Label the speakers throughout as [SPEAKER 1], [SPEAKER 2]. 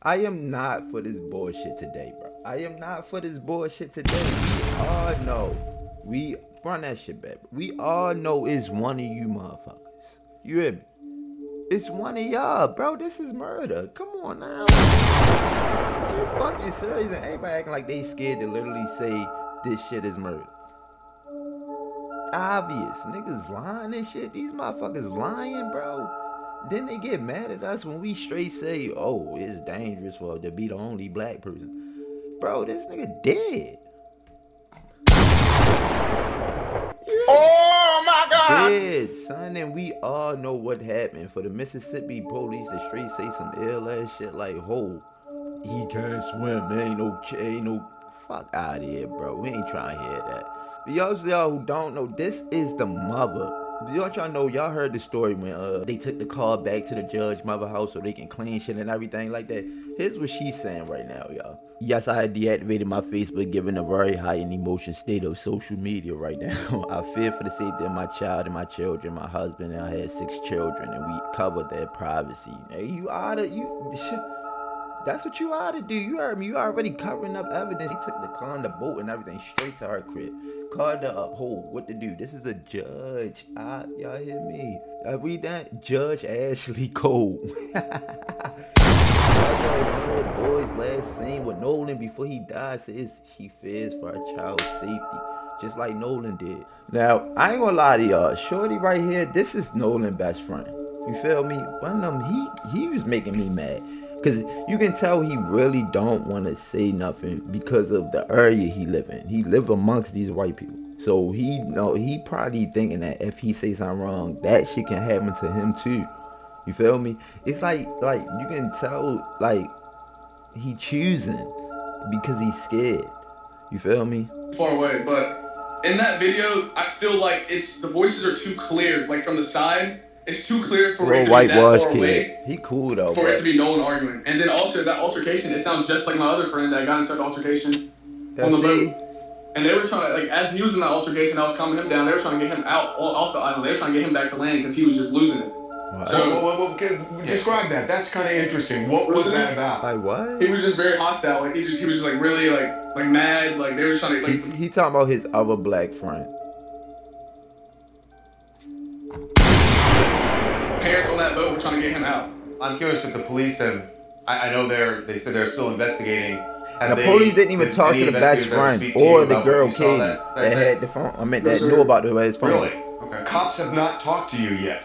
[SPEAKER 1] I am not for this bullshit today, bro. I am not for this bullshit today. We all know. We run that shit back. We all know it's one of you motherfuckers. You hear me? It's one of y'all, bro. This is murder. Come on now. Is you fucking serious? And everybody acting like they scared to literally say this shit is murder. Obvious. Niggas lying and shit. These motherfuckers lying, bro. Then they get mad at us when we straight say, oh, it's dangerous for to be the only black person. Bro, this nigga dead.
[SPEAKER 2] Oh my God!
[SPEAKER 1] Dead, son. And we all know what happened. For the Mississippi police to straight say some ill ass shit like, oh, he can't swim. There ain't no. Fuck out of here, bro. We ain't trying to hear that. For y'all who don't know, this is the mother. Don't y'all know, y'all heard the story when they took the car back to the judge mother house so they can clean shit and everything like that. Here's what she's saying right now, y'all. Yes, I had deactivated my Facebook given a very high and emotion state of social media right now. I fear for the safety of my child and my children, my husband, and I had 6 children, and we covered their privacy. Hey, that's what you ought to do. You heard me. You already covering up evidence. He took the car and the boat and everything straight to her crib. Called her up. What to do? This is a judge. Y'all hear me? Y'all read that? Judge Ashley Cole. Boy's last scene with Nolan before he died says she fears for her child's safety, just like Nolan did. Now, I ain't gonna lie to y'all. Shorty right here, this is Nolan's best friend. You feel me? One of them, he was making me mad. Cause you can tell he really don't want to say nothing because of the area he live in. He live amongst these white people. So he probably thinking that if he say something wrong, that shit can happen to him too. You feel me? It's like you can tell like he choosing because he's scared. You feel me?
[SPEAKER 3] Far away, but in that video, I feel like the voices are too clear, like from the side. It's too clear for it to be that far away.
[SPEAKER 1] He cool though.
[SPEAKER 3] For it to be Nolan arguing. And then also that altercation, it sounds just like my other friend that got into an altercation on the boat. And they were trying to, like, as he was in that altercation, I was calming him down. They were trying to get him out off the island. They were trying to get him back to land because he was just losing it.
[SPEAKER 2] So, describe that. That's kind of interesting. What was that about?
[SPEAKER 1] Like what?
[SPEAKER 3] He was just very hostile. Like he was just like really like mad. Like they were trying to like.
[SPEAKER 1] He talking about his other black friend.
[SPEAKER 3] Parents on that boat were trying to get him out.
[SPEAKER 4] I'm curious if the police have. I know they said they're still investigating.
[SPEAKER 1] The police didn't even talk to the best friend or the girl Katie that had the phone. I mean, that knew about his phone.
[SPEAKER 2] Really? Okay. Cops have not talked to you yet.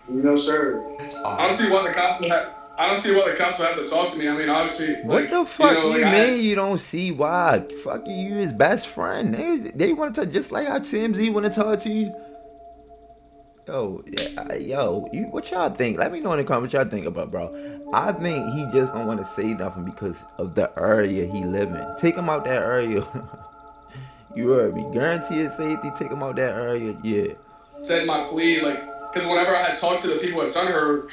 [SPEAKER 3] No, sir.
[SPEAKER 2] That's odd.
[SPEAKER 3] I don't see why the cops would have to talk to me. I mean, obviously.
[SPEAKER 1] What the fuck you mean you don't see why? Fuck you, his best friend. They want to talk just like how TMZ want to talk to you. Yo, what y'all think? Let me know in the comments what y'all think about, bro. I think he just don't want to say nothing because of the area he live in. Take him out that area. You heard me. Guarantee his safety. Take him out that area. Yeah.
[SPEAKER 3] Said my plea, like, because whenever I had talked to the people at Sunheard,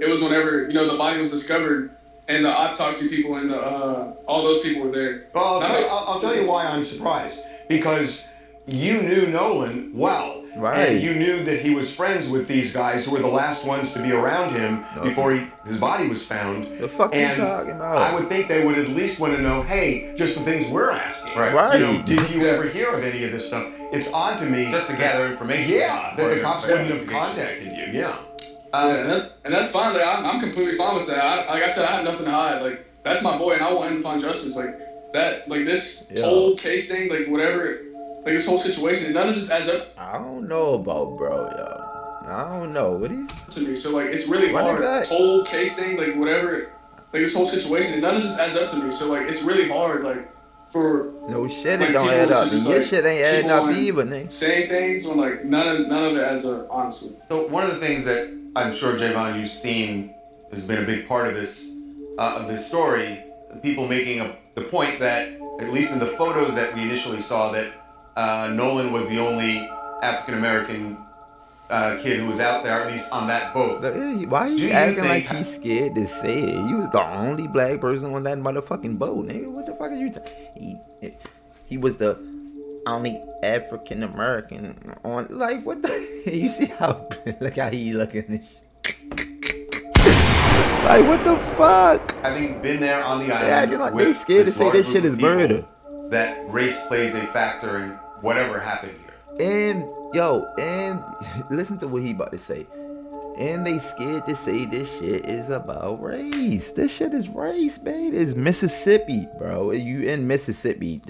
[SPEAKER 3] it was whenever the body was discovered, and the autopsy people and all those people were there.
[SPEAKER 2] Well, I'll tell you why I'm surprised. Because you knew Nolan well.
[SPEAKER 1] Right.
[SPEAKER 2] And you knew that he was friends with these guys who were the last ones to be around him before his body was found.
[SPEAKER 1] The fuck you talking about?
[SPEAKER 2] I would think they would at least want to know, hey, just the things we're asking.
[SPEAKER 1] Right.
[SPEAKER 2] You know, did you ever hear of any of this stuff? It's odd to me.
[SPEAKER 4] Just to gather information.
[SPEAKER 2] Yeah, that the cops wouldn't have contacted you. Yeah.
[SPEAKER 3] And that's fine. Like, I'm completely fine with that. Like I said, I have nothing to hide. Like, that's my boy, and I want him to find justice. Like that. Like this whole case thing. Like whatever. Like this whole situation, none of this adds up.
[SPEAKER 1] I don't know about bro, yo. I don't know what he's
[SPEAKER 3] to me. So like, it's really hard. Whole case thing, like whatever. Like this whole situation, none of this adds up to me. So like, it's really hard. Like for
[SPEAKER 1] no shit, it don't add up. Your shit ain't adding up either, nigga.
[SPEAKER 3] Saying things when like none of it adds up, honestly.
[SPEAKER 4] So one of the things that I'm sure Javon you've seen has been a big part of this story. People making the point that at least in the photos that we initially saw that. Nolan was the only African American kid who was out there, at least on that boat.
[SPEAKER 1] Why are you acting like he's scared to say it? You was the only black person on that motherfucking boat, nigga. What the fuck are you talking? He was the only African American on. Like what the? You see how? Look how he looking this shit. Like, what the fuck?
[SPEAKER 4] Having been there on the island,
[SPEAKER 1] Yeah, you know,
[SPEAKER 4] with
[SPEAKER 1] they scared to
[SPEAKER 4] this
[SPEAKER 1] say
[SPEAKER 4] large
[SPEAKER 1] this
[SPEAKER 4] group
[SPEAKER 1] shit
[SPEAKER 4] of
[SPEAKER 1] is
[SPEAKER 4] people,
[SPEAKER 1] murder.
[SPEAKER 4] that race plays a factor in whatever happened here.
[SPEAKER 1] And listen to what he about to say. And they scared to say this shit is about race. This shit is race, man. It's Mississippi, bro. You in Mississippi,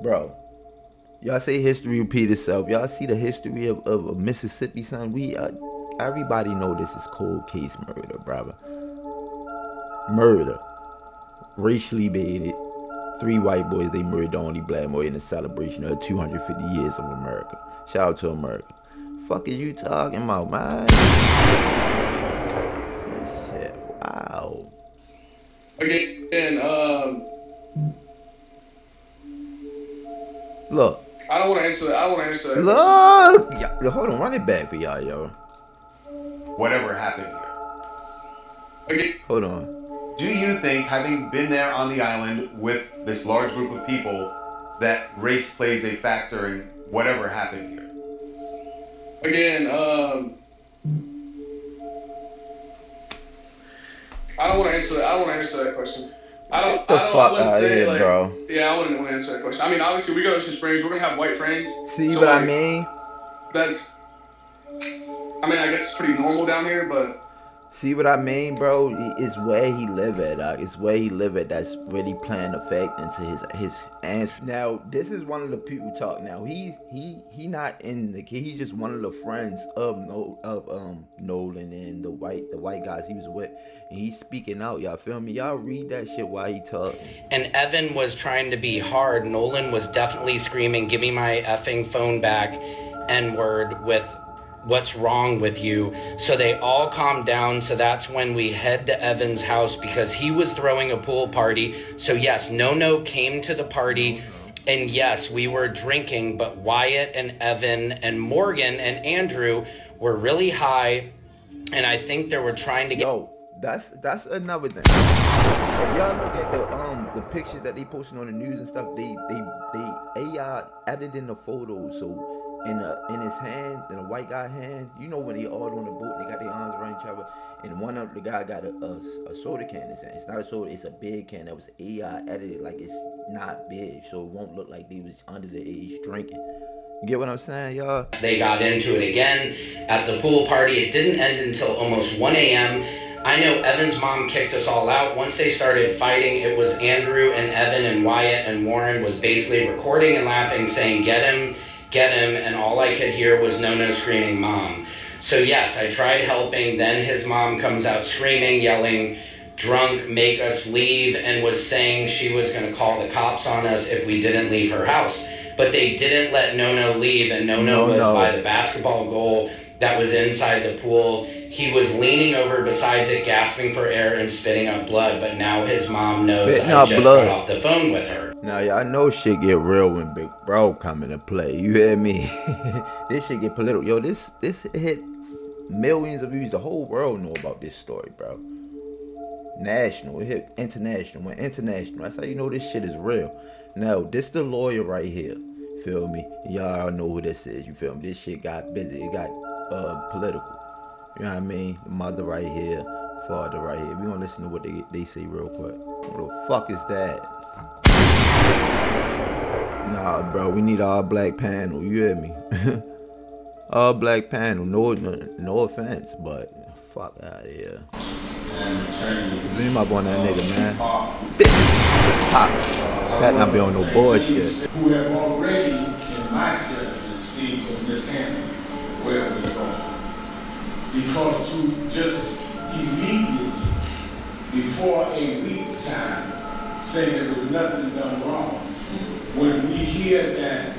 [SPEAKER 1] bro. Y'all say history repeat itself. Y'all see the history of Mississippi, son. Everybody know this is cold case murder, brother. Murder, racially baited. 3 white boys, they murdered the only black boy in the celebration of 250 years of America. Shout out to America. Fuck are you talking about, man? Shit, wow.
[SPEAKER 3] Again,
[SPEAKER 1] Look.
[SPEAKER 3] I don't want to answer that. I don't want to answer that.
[SPEAKER 1] Look. Yeah, hold on, run it back for y'all, yo.
[SPEAKER 4] Whatever happened here.
[SPEAKER 3] Again.
[SPEAKER 1] Hold on.
[SPEAKER 4] Do you think, having been there on the island with this large group of people, that race plays a factor in whatever happened here?
[SPEAKER 3] Again, I don't want to answer that. I don't want to answer that question. I wouldn't say, like, bro. Yeah, I wouldn't want to answer that question. I mean, obviously, we go to Ocean Springs. We're gonna have white friends.
[SPEAKER 1] See so, what I mean?
[SPEAKER 3] I guess it's pretty normal down here, but.
[SPEAKER 1] See what I mean, bro? It's where he live at, dog. It's where he live at that's really playing effect into his answer. Now, this is one of the people talk. Now, he not in the kid. He's just one of the friends of Nolan and the white guys he was with, and he's speaking out. Y'all feel me? Y'all read that shit while he talking.
[SPEAKER 5] And Evan was trying to be hard. Nolan was definitely screaming, "Give me my effing phone back," N-word with. What's wrong with you? So they all calmed down. So that's when we head to Evan's house because he was throwing a pool party. So yes, No came to the party. And yes, we were drinking, but Wyatt and Evan and Morgan and Andrew were really high. And I think they were trying to get...
[SPEAKER 1] Yo, that's another thing. If y'all look at the pictures that they posted on the news and stuff, they AI added in the photos. So in his hand, in a white guy hand, you know when they all on the boat and they got their arms around each other, and one of the guy got a soda can in his hand. It's not a soda, it's a big can that was AI edited like it's not big, so it won't look like they was under the age drinking. You get what I'm saying, y'all?
[SPEAKER 5] They got into it again at the pool party. It didn't end until almost 1 a.m. I know Evan's mom kicked us all out. Once they started fighting, it was Andrew and Evan and Wyatt and Warren was basically recording and laughing, saying, get him, and all I could hear was No screaming, "Mom." So yes, I tried helping. Then his mom comes out screaming, yelling, "Drunk, make us leave," and was saying she was going to call the cops on us if we didn't leave her house. But they didn't let No leave, and No was by the basketball goal that was inside the pool. He was leaning over besides it, gasping for air and spitting up blood, but now his mom knows I just got off the phone with her.
[SPEAKER 1] Now, y'all know shit get real when Big Bro come into play. You hear me? This shit get political. Yo, this hit millions of views. The whole world know about this story, bro. National. It hit international. Went international. That's how you know this shit is real. Now, this the lawyer right here. Feel me? Y'all know who this is. You feel me? This shit got busy. It got political. You know what I mean? The mother right here. Father right here. We gonna listen to what they say real quick. What the fuck is that? Nah, bro, we need all black panel. You hear me? All black panel. No offense, but fuck out of here. Zoom up on that nigga, man. Pop. That not be on no bullshit.
[SPEAKER 6] Who have already, in my judgment, seemed to have mishandled where we're going. Because to just immediately, before a week time, say there was nothing done wrong, when we hear that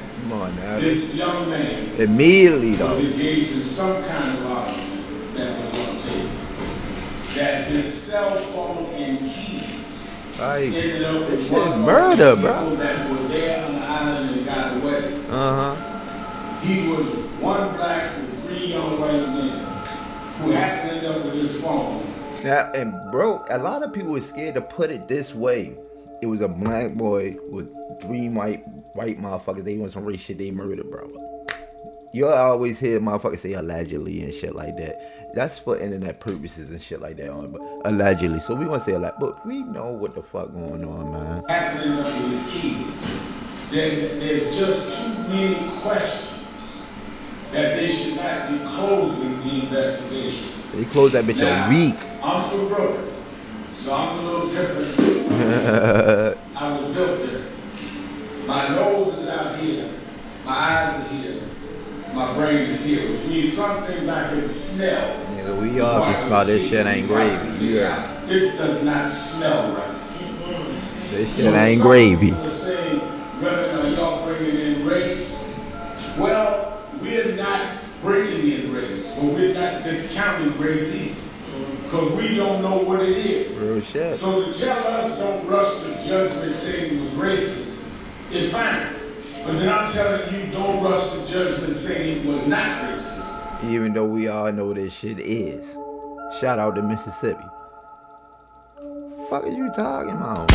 [SPEAKER 6] this young man
[SPEAKER 1] immediately
[SPEAKER 6] was engaged in some kind of argument that was on tape, that his cell phone and keys ended up with one of the people that were there on the island and got away. He was one black with 3 young white men who happened to end up with his phone.
[SPEAKER 1] Now, and bro, a lot of people are scared to put it this way. It was a black boy with 3 white motherfuckers. They want some race shit. They murdered, bro. you always hear motherfuckers say allegedly and shit like that. That's for internet purposes and shit like that. But allegedly, so we gonna say allegedly, but we know what the fuck going on, man.
[SPEAKER 6] Happening with these kids, then there's just too many questions that they should not be closing the investigation.
[SPEAKER 1] They closed that bitch a week.
[SPEAKER 6] I'm from Brooklyn, so I'm a little different. I was built different. My nose is out here, my eyes are here, my brain is here, which means some things I can smell.
[SPEAKER 1] Yeah, we all can smell this shit ain't gravy.
[SPEAKER 6] Yeah. This does not smell right.
[SPEAKER 1] This shit ain't gravy.
[SPEAKER 6] People say, Reverend, are y'all bringing in race? Well, we're not bringing in race, but we're not discounting race either, because we don't know what it is.
[SPEAKER 1] Real shit.
[SPEAKER 6] So to tell us don't rush to judgment saying it was racist is fine. But then I'm telling you, don't rush to judgment saying it was not racist.
[SPEAKER 1] Even though we all know this shit is. Shout out to Mississippi. Fuck are you talking about?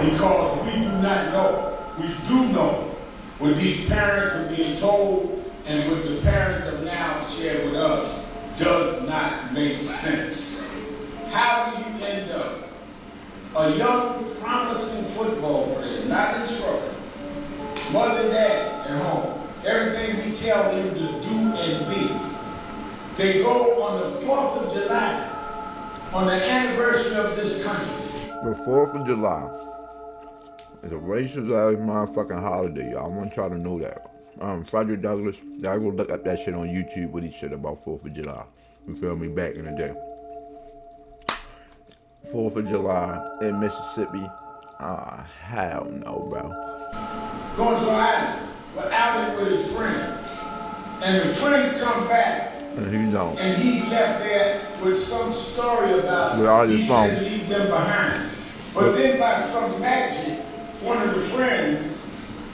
[SPEAKER 6] Because we do not know. We do know what these parents are being told and what the parents have now shared with us does not make sense. How do you end up a young, promising football player, not in trouble, mother and daddy at home, everything we tell them to do and be, they go on the 4th of July, on the anniversary of this country.
[SPEAKER 1] The 4th of July is a racist ass motherfucking holiday, y'all. I want y'all to know that. Frederick Douglass, y'all go look up that shit on YouTube what he said about 4th of July. You feel me? Back in the day. 4th of July in Mississippi. Hell no, bro.
[SPEAKER 6] Going to an island, but outing with his friends. And the friends come back.
[SPEAKER 1] And he don't.
[SPEAKER 6] And he left there with some story about he said leave them behind. But then by some magic, one of the friends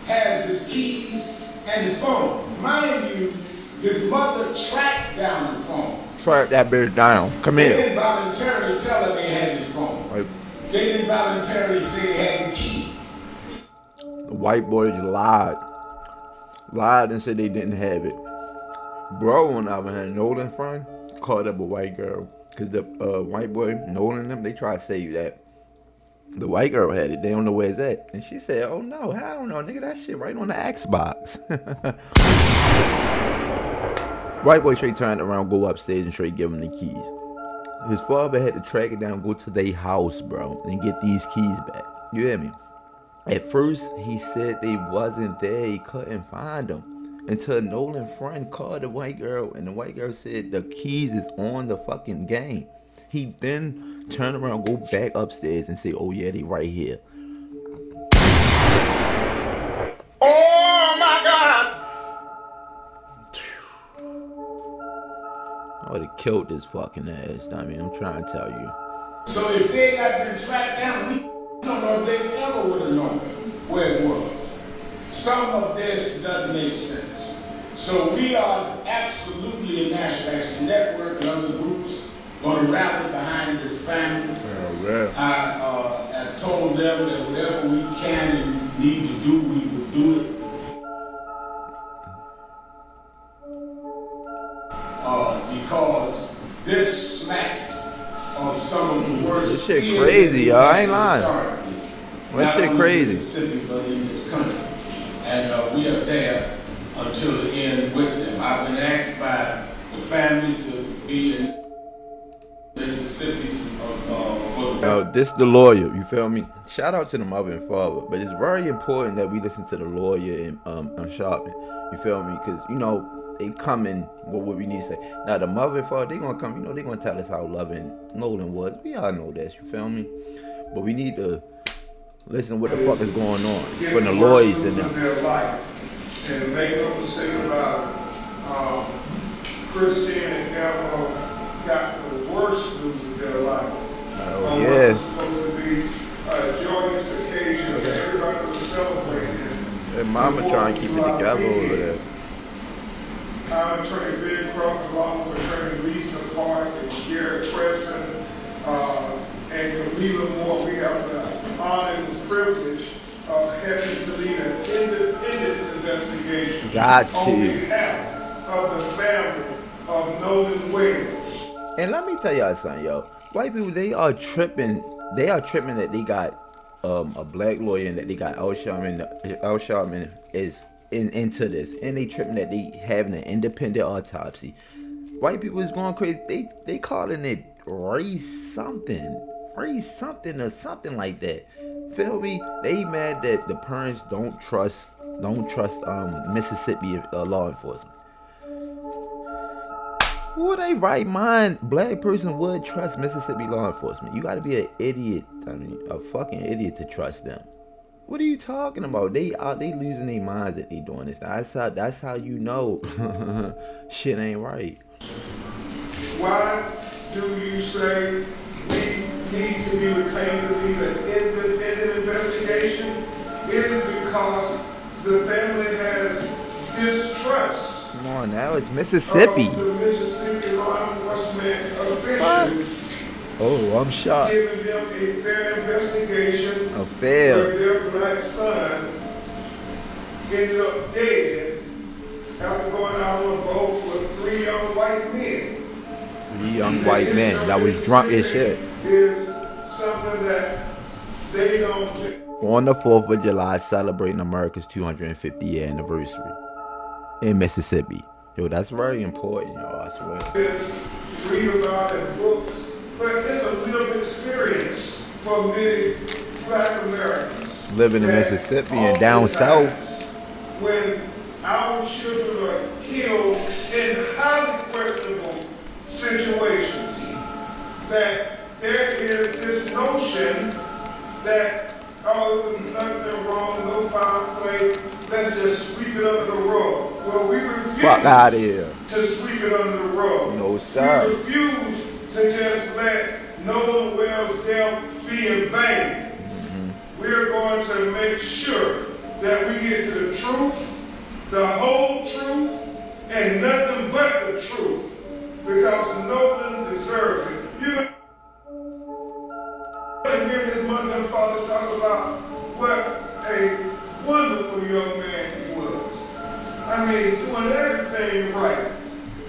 [SPEAKER 6] has his keys and his phone. Mind you, his mother tracked down the phone.
[SPEAKER 1] Track that bitch down. Come
[SPEAKER 6] They
[SPEAKER 1] here.
[SPEAKER 6] didn't voluntarily tell her they had his phone.
[SPEAKER 1] Right.
[SPEAKER 6] They didn't voluntarily say they had the keys.
[SPEAKER 1] The white boys lied. Lied and said they didn't have it. Bro, on the other hand, Nolan friend called up a white girl. Because the white boy, Nolan and them, they try to say that the white girl had it. They don't know where it's at. And she said, oh no, hell no, nigga, that shit right on the Xbox. White boy straight turned around, go upstairs and straight give him the keys. His father had to track it down, go to their house, bro, and get these keys back. You hear me? At first, he said they wasn't there. He couldn't find them. Until Nolan's friend called the white girl, and the white girl said the keys is on the fucking game. He then turned around, go back upstairs, and say, oh yeah, they right here.
[SPEAKER 6] Oh my God!
[SPEAKER 1] I would have killed this fucking ass. I mean, I'm trying to tell you.
[SPEAKER 6] So if they had not been tracked down, we don't know if they ever would have known where it was. Some of this doesn't make sense. So we are absolutely a National Action Network and other groups going to rally behind this family. I told them that whatever we can and need to do, we will do it. Because this smacks of some of the worst.
[SPEAKER 1] This shit crazy, y'all. I ain't lying. That shit crazy.
[SPEAKER 6] Mississippi, but in this country, and we are there until the end with them. I've been asked by the family to be in Mississippi for
[SPEAKER 1] this the lawyer, you feel me? Shout out to the mother and father, but it's very important that we listen to the lawyer and Sharpman, you feel me? Because, you know, they come in what we need to say. Now, the mother and father, they gonna come, you know, they gonna tell us how loving Nolan was. We all know that, you feel me? But we need to listen to what the fuck is going on from the lawyers and them.
[SPEAKER 7] Their life. And make no mistake about it, Christine and Emma got the worst news of their life.
[SPEAKER 1] Oh, yeah.
[SPEAKER 7] It was supposed to be a joyous occasion. Everybody was celebrating.
[SPEAKER 1] Their mama trying to keep it together over there.
[SPEAKER 7] I'm Attorney Ben Crump, along with Attorney Lisa Park and Garrett Preston, and Camila Moore. We have the honor and the privilege of having to lead an independent investigation investigation
[SPEAKER 1] Got
[SPEAKER 7] on
[SPEAKER 1] to.
[SPEAKER 7] behalf of the family of Nolan Wells.
[SPEAKER 1] And let me tell y'all something, yo. White people, they are tripping. They are tripping that they got a black lawyer and that they got Al Sharpton is into this, and they tripping that they having an independent autopsy. White people is going crazy. They calling it race something or something like that. Feel me? They mad that the parents don't trust Mississippi law enforcement. Would a right mind black person would trust Mississippi law enforcement? You gotta be an idiot. I mean, a fucking idiot to trust them. What are you talking about? They losing their minds that they doing this. That's how you know shit ain't right.
[SPEAKER 7] Why do you say we need to be retained to lead an independent investigation? It is because the family has distrust.
[SPEAKER 1] Come on now, it's Mississippi.
[SPEAKER 7] Of the Mississippi law enforcement officials.
[SPEAKER 1] Oh, I'm shocked.
[SPEAKER 7] Giving them a fair investigation.
[SPEAKER 1] A fair.
[SPEAKER 7] Where their black son ended up dead after going out on a boat with 3 young white men.
[SPEAKER 1] 3 young white men that was drunk as shit.
[SPEAKER 7] Is something that they don't do.
[SPEAKER 1] On the 4th of July, celebrating America's 250th year anniversary in Mississippi. Yo, that's very important, yo, I swear.
[SPEAKER 7] It's read about in books, but it's a lived experience for many black Americans.
[SPEAKER 1] Living in Mississippi and down south.
[SPEAKER 7] When our children are killed in highly questionable situations, that there is this notion that, oh, it was nothing wrong, no foul play, let's just sweep it under the rug. Well, we refuse
[SPEAKER 1] Fuck out of here.
[SPEAKER 7] to sweep it under the rug.
[SPEAKER 1] No, sir.
[SPEAKER 7] We refuse to just let Nolan Wells' death be in vain. We're going to make sure that we get to the truth, the whole truth, and nothing but the truth, because Nolan deserves it. You hear his mother and father talk about what a wonderful young man he was. I mean, doing everything right.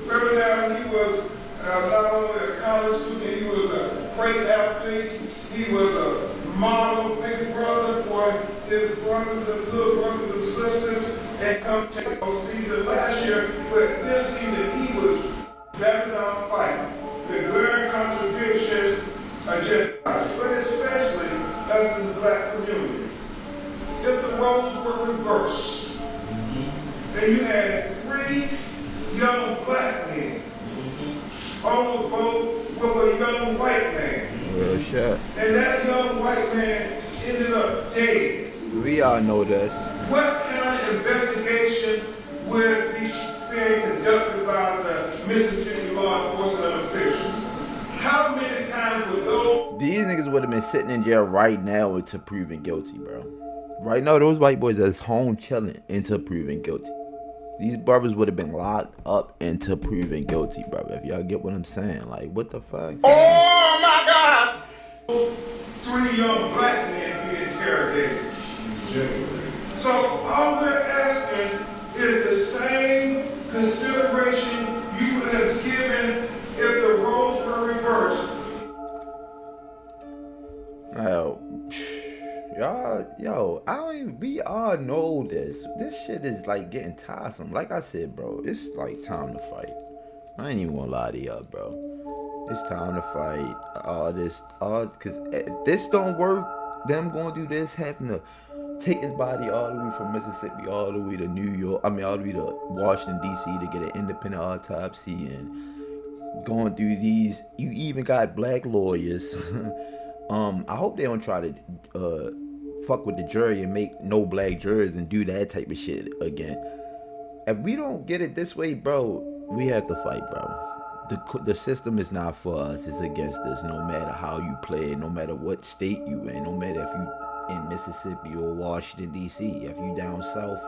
[SPEAKER 7] Remember now, he was not only a college student, he was a great athlete. He was a model big brother for his brothers and little brothers and sisters. And come take a season last year, but this season he was. That is our fight. The glaring contradictions are just, but especially us in the black community. If the roles were reversed, and you had 3 young black men on a boat with a young white man,
[SPEAKER 1] Real shit.
[SPEAKER 7] and that young white man ended up dead.
[SPEAKER 1] We all know this.
[SPEAKER 7] What kind of investigation would be being conducted by the Mississippi law enforcement officials? How many times would those...
[SPEAKER 1] These niggas would have been sitting in jail right now until proven guilty, bro. Right now, those white boys that's home chilling until proven guilty. These brothers would have been locked up until proven guilty, bro. If y'all get what I'm saying. Like, what the fuck?
[SPEAKER 7] Oh my God! 3 young black men being interrogated. So all we're asking is the same consideration you would have given if the roles were reversed. We all know this. This shit is like getting tiresome. Like I said, bro, it's like time to fight. I ain't even gonna lie to y'all, bro. It's time to fight. Cause if this don't work, them gonna do this, having to take his body all the way from Mississippi all the way to New York. I mean, all the way to Washington, D.C. to get an independent autopsy and going through these. You even got black lawyers. I hope they don't try to fuck with the jury and make no black jurors and do that type of shit again. If we don't get it this way, bro, we have to fight, bro. The system is not for us. It's against us. No matter how you play it, no matter what state you in, no matter if you in Mississippi or Washington, D.C., if you down south,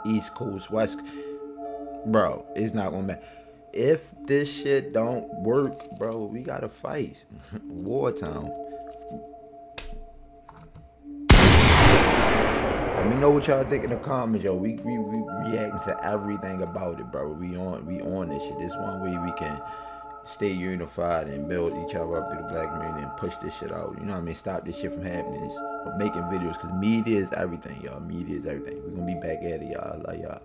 [SPEAKER 7] East Coast, West, bro, it's not gonna matter. If this shit don't work, bro, we gotta fight. Wartime.
[SPEAKER 1] Let me know what y'all think in the comments, yo. We reacting to everything about it, bro. We on this shit. This one way we can stay unified and build each other up through the black community and push this shit out. You know what I mean? Stop this shit from happening. From making videos, because media is everything, y'all. Media is everything. We're gonna be back at it, y'all. I love y'all.